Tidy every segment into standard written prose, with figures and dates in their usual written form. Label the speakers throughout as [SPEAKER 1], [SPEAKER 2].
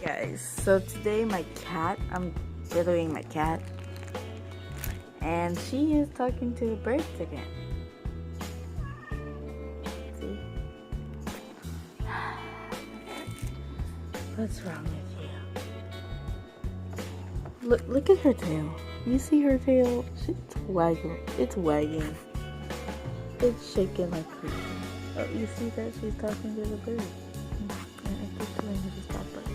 [SPEAKER 1] Guys, so today I'm videoing my cat, and she is talking to the birds again. See? What's wrong with you? Look at her tail. You see her tail? It's wagging. It's wagging. It's shaking like crazy. Oh, you see that? She's talking to the bird. I keep telling her to stop it.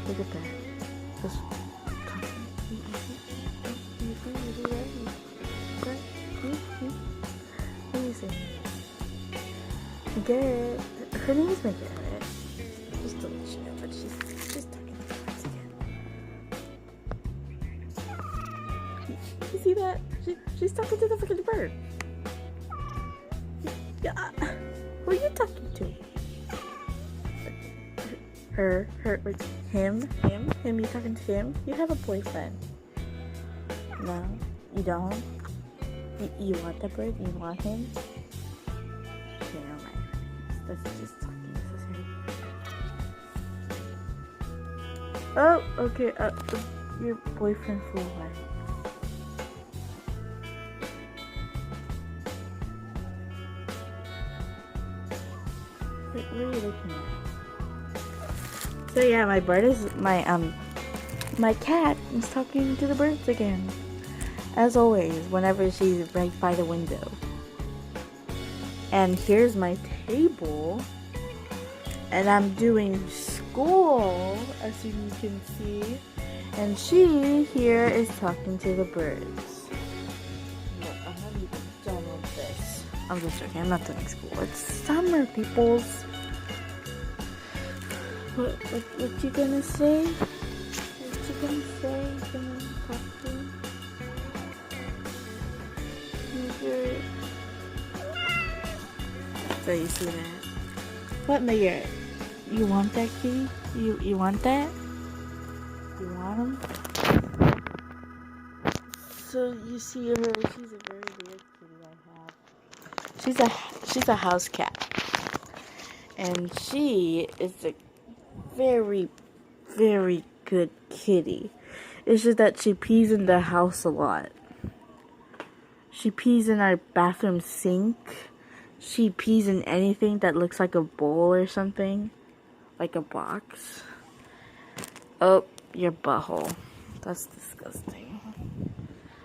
[SPEAKER 1] Look at that. Just talking. You see that? What do you say? Good. Her name is Margaret. Just to let you know, but she's talking to the birds again. You see that? She's talking to the freaking bird. Yeah. Who are you talking to? Her, him, you talking to him? You have a boyfriend. No, you don't? You want the bird? You want him? Okay, never mind. That's just talking necessary. Oh, okay, your boyfriend flew away. What are you looking at? So yeah, my cat is talking to the birds again. As always, whenever she's right by the window. And here's my table. And I'm doing school, as you can see. And she here is talking to the birds. Look, I'm not even done with this. I'm just joking, I'm not doing school. It's summer, peoples. What you gonna say? What you gonna say? You gonna talk to me? So you see that? What, Mayor? You want that kitty? You want that? You want him? So you see her? She's a very weird kitty I have. She's a house cat, and she is a very, very good kitty. It's just that she pees in the house a lot. She pees in our bathroom sink. She pees in anything that looks like a bowl or something. Like a box. Oh, your butthole. That's disgusting.